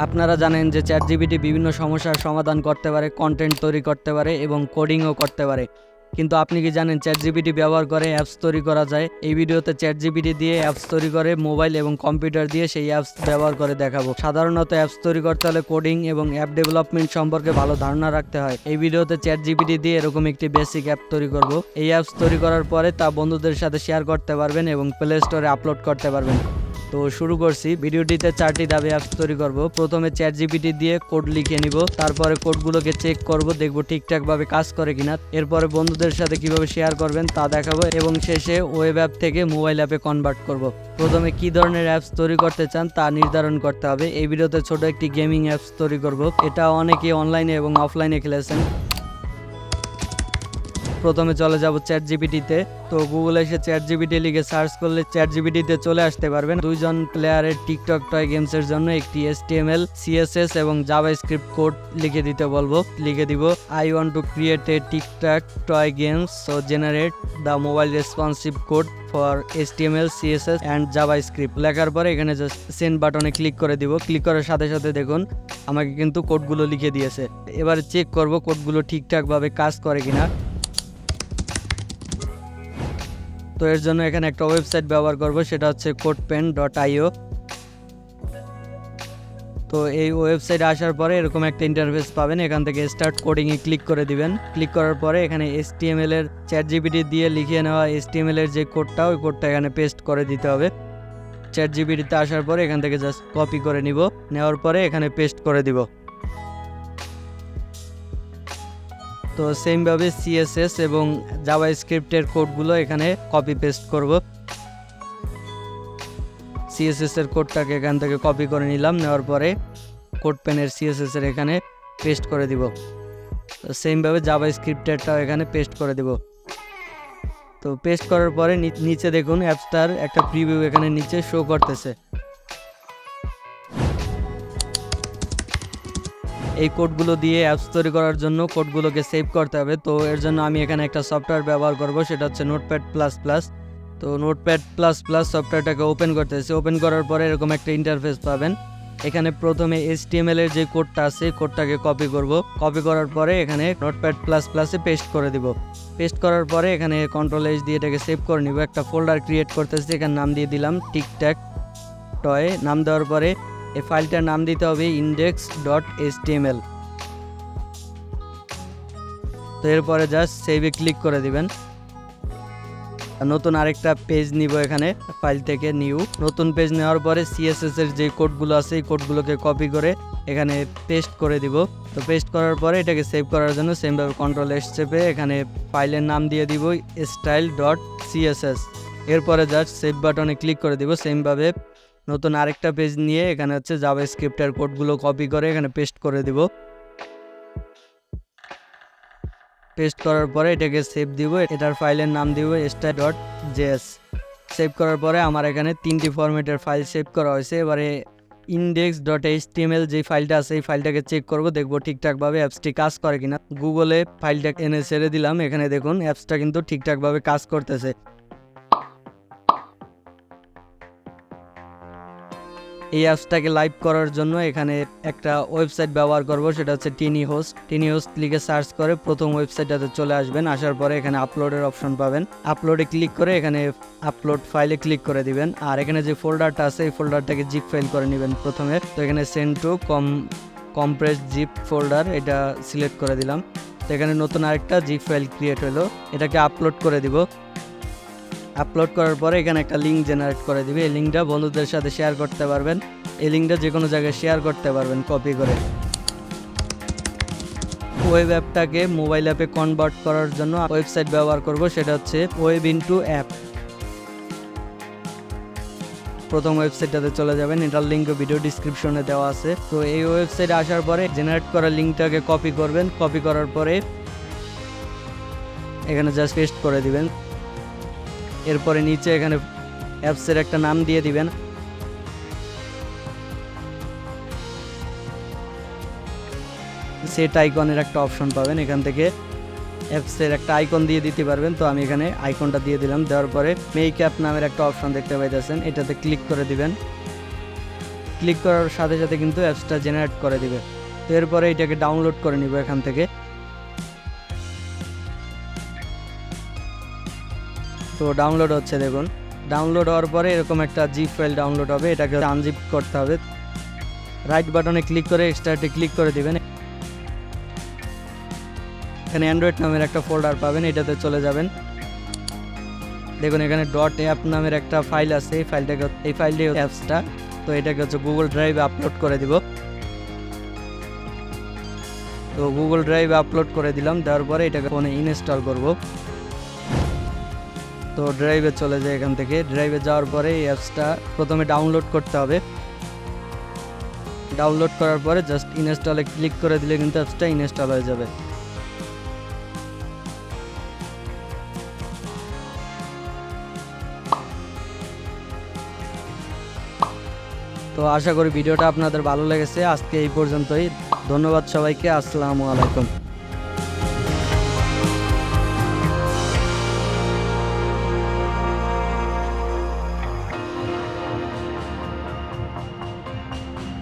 আপনারা জানেন যে চ্যাট জিপিটি বিভিন্ন সমস্যার সমাধান করতে পারে, কন্টেন্ট তৈরি করতে পারে এবং কোডিংও করতে পারে। কিন্তু আপনি কি জানেন চ্যাট জিপিটি ব্যবহার করে অ্যাপস তৈরি করা যায়? এই ভিডিওতে চ্যাট জিপিটি দিয়ে অ্যাপস তৈরি করে মোবাইল এবং কম্পিউটার দিয়ে সেই অ্যাপস ব্যবহার করে দেখাবো। সাধারণত অ্যাপস তৈরি করতে হলে কোডিং এবং অ্যাপ ডেভেলপমেন্ট সম্পর্কে ভালো ধারণা রাখতে হয়। এই ভিডিওতে চ্যাট জিপিটি দিয়ে এরকম একটি বেসিক অ্যাপ তৈরি করব। এই অ্যাপস তৈরি করার পরে তা বন্ধুদের সাথে শেয়ার করতে পারবেন এবং প্লে স্টোরে আপলোড করতে পারবেন। তো শুরু করছি। ভিডিওটিতে 4টি ধাপে অ্যাপস তৈরি করব। প্রথমে চ্যাট জিপিটি দিয়ে কোড লিখে নিব, তারপরে কোডগুলোকে চেক করব, দেখব ঠিকঠাকভাবে কাজ করে কিনা। এরপরে বন্ধুদের সাথে কিভাবে শেয়ার করবেন তা দেখাবো এবং শেষে ওয়েব অ্যাপ থেকে মোবাইল অ্যাপে কনভার্ট করব। প্রথমে কি ধরনের অ্যাপস তৈরি করতে চান তা নির্ধারণ করতে হবে। এই ভিডিওতে ছোট একটি গেমিং অ্যাপস তৈরি করব। এটা অনেকে অনলাইনে এবং অফলাইনে খেলেছেন। প্রথমে চলে যাব চ্যাট জিপিটিতে। তো গুগলে এসে চ্যাট জিপিটি লিখে সার্চ করলে চ্যাট জিপিটিতে চলে আসতে পারবেন। দুইজন প্লেয়ারের টিকটক টয় গেমসের জন্য একটি HTML, CSS এবং জাভাস্ক্রিপ্ট কোড লিখে দিতে বলবো। লিখে দিব, I want to create a TikTok toy games, so generate the mobile responsive code for HTML, CSS and JavaScript. লেখার পরে এখানে জাস্ট সেন্ড বাটনে ক্লিক করে দিব। ক্লিক করার সাথে সাথে দেখুন আমাকে কিন্তু কোডগুলো লিখে দিয়েছে। এবারে চেক করব কোডগুলো ঠিকঠাকভাবে কাজ করে কিনা। তো এর জন্য এখানে একটা ওয়েবসাইট ব্যবহার করব, সেটা হচ্ছে codepen.io। তো এই ওয়েবসাইটে আসার পরে এরকম একটা ইন্টারফেস পাবেন। এখান থেকে স্টার্ট কোডিংয়ে ক্লিক করে দিবেন। ক্লিক করার পরে এখানে HTML এর চ্যাট জিপিটি দিয়ে লিখিয়ে নেওয়া HTML এর যে কোডটা, ওই কোডটা এখানে পেস্ট করে দিতে হবে। চ্যাট জিপিটিতে আসার পরে এখান থেকে জাস্ট কপি করে নিব, নেওয়ার পরে এখানে পেস্ট করে দিব। তো সেমভাবে CSS এবং জাভাস্ক্রিপ্টের কোডগুলো এখানে কপি পেস্ট করব। CSS এর কোডটাকে এখান থেকে কপি করে নিলাম, নেওয়ার পরে কোডপেনের CSS এর এখানে পেস্ট করে দিব। তো সেমভাবে জাভাস্ক্রিপ্টেরটাও এখানে পেস্ট করে দিব। তো পেস্ট করার পরে নিচে দেখুন অ্যাপসটার একটা প্রিভিউ এখানে নিচে শো করতেছে। এই কোডগুলো দিয়ে অ্যাপস তৈরি করার জন্য কোডগুলোকে সেভ করতে হবে। তো এর জন্য আমি এখানে একটা সফটওয়্যার ব্যবহার করব, সেটা হচ্ছে নোটপ্যাড প্লাস প্লাস। তো নোটপ্যাড প্লাস প্লাস সফটওয়্যারটাকে ওপেন করতেছি। ওপেন করার পরে এরকম একটা ইন্টারফেস পাবেন। এখানে প্রথমে HTML এর যে কোডটা আছে কোডটাকে কপি করব। কপি করার পরে এখানে নোটপ্যাড প্লাস প্লাসে পেস্ট করে দিব। পেস্ট করার পরে এখানে Ctrl+H দিয়ে এটাকে সেভ করে নিব। একটা ফোল্ডার ক্রিয়েট করতেছি, এখানে নাম দিয়ে দিলাম টিকটক টয়। নাম দেওয়ার পরে এই ফাইলটার নাম দিতে হবে index.html। তো এরপরে জাস্ট সেভে ক্লিক করে দিবেন। নতুন আরেকটা পেজ নিব, এখানে ফাইল থেকে নিউ নতুন পেজ নেওয়ার পরে CSS এর যে কোডগুলো আছে এই কোডগুলোকে কপি করে এখানে পেস্ট করে দিব। তো পেস্ট করার পরে এটাকে সেভ করার জন্য সেমভাবে Ctrl+S চেপে এখানে ফাইলের নাম দিয়ে দিব style.css। এরপরে জাস্ট সেভ বাটনে ক্লিক করে দিব। সেমভাবে নতুন আরেকটা পেজ নিয়ে এখানে হচ্ছে জাভাস্ক্রিপ্টের কোডগুলো কপি করে এখানে পেস্ট করে দিব। পেস্ট করার পরে এটাকে সেভ দিব। এটার ফাইলের নাম দিব style.js। সেভ করার পরে আমার এখানে 3টি ফরম্যাটের ফাইল সেভ করা হয়েছে। এবারে index.html যে ফাইলটা আছে এই ফাইলটাকে চেক করব, দেখব ঠিকঠাকভাবে অ্যাপসটি কাজ করে কিনা। গুগলে ফাইলটা এনে ছেড়ে দিলাম, এখানে দেখুন অ্যাপসটা কিন্তু ঠিকঠাকভাবে কাজ করতেছে। এই অ্যাপসটাকে লাইভ করার জন্য এখানে একটা ওয়েবসাইট ব্যবহার করব, সেটা হচ্ছে টিনি হোস্ট। টিনি হোস্ট লিখে সার্চ করে প্রথম ওয়েবসাইটটাতে চলে আসবেন। আসার পরে এখানে আপলোডের অপশন পাবেন। আপলোডে ক্লিক করে এখানে আপলোড ফাইলে ক্লিক করে দিবেন। আর এখানে যে ফোল্ডারটা আছে এই ফোল্ডারটাকে জিপ ফাইল করে নেবেন প্রথমে। তো এখানে send to compress zip folder এটা সিলেক্ট করে দিলাম। তো এখানে নতুন আরেকটা জিপ ফাইল ক্রিয়েট হলো, এটাকে আপলোড করে দিব। আপলোড করার পরে এখানে একটা লিঙ্ক জেনারেট করে দিবে। এই লিঙ্কটা বন্ধুদের সাথে শেয়ার করতে পারবেন। এই লিঙ্কটা যে কোনো জায়গায় শেয়ার করতে পারবেন কপি করে। ওয়েব অ্যাপটাকে মোবাইল অ্যাপে কনভার্ট করার জন্য ওয়েবসাইট ব্যবহার করব, সেটা হচ্ছে ওয়েব ইনটু অ্যাপ। প্রথম ওয়েবসাইটটাতে চলে যাবেন, এটার লিঙ্ক ভিডিও ডিসক্রিপশনে দেওয়া আছে। তো এই ওয়েবসাইটে আসার পরে জেনারেট করা লিঙ্কটাকে কপি করবেন। কপি করার পরে এখানে জাস্ট পেস্ট করে দিবেন। এরপরে নিচে এখানে অ্যাপসের একটা নাম দিয়ে দিবেন। সেট আইকনের একটা অপশন পাবেন, এখান থেকে অ্যাপসের একটা আইকন দিয়ে দিতে পারবেন। তো আমি এখানে আইকনটা দিয়ে দিলাম। দেওয়ার পরে মেক অ্যাপ নামের একটা অপশন দেখতে পাইতেছেন, এটাতে ক্লিক করে দিবেন। ক্লিক করার সাথে সাথে কিন্তু অ্যাপসটা জেনারেট করে দিবে। তো এরপরে এটাকে ডাউনলোড করে নিব এখান থেকে। তো ডাউনলোড হচ্ছে, দেখুন ডাউনলোড হওয়ার পরে এরকম একটা জিপ ফাইল ডাউনলোড হবে, এটাকে আনজিপ করতে হবে। রাইট বাটনে ক্লিক করে এক্সট্রাক্টে ক্লিক করে দিবেন। এখানে অ্যান্ড্রয়েড নামের একটা ফোল্ডার পাবেন, এটাতে চলে যাবেন। দেখুন এখানে .app নামের একটা ফাইল আছে, এই ফাইলটাই অ্যাপসটা। তো এটাকে হচ্ছে গুগল ড্রাইভে আপলোড করে দিব। তো গুগল ড্রাইভে আপলোড করে দিলাম, দেওয়ার পরে এটাকে ফোনে ইনস্টল করব। তো ড্রাইভে চলে যায়, এখান থেকে ড্রাইভে যাওয়ার পরে এই অ্যাপসটা প্রথমে ডাউনলোড করতে হবে। ডাউনলোড করার পরে জাস্ট ইনস্টলে ক্লিক করে দিলে কিন্তু অ্যাপসটা ইনস্টল হয়ে যাবে। তো আশা করি ভিডিওটা আপনাদের ভালো লেগেছে। আজকে এই পর্যন্তই। ধন্যবাদ সবাইকে। আসসালামু আলাইকুম।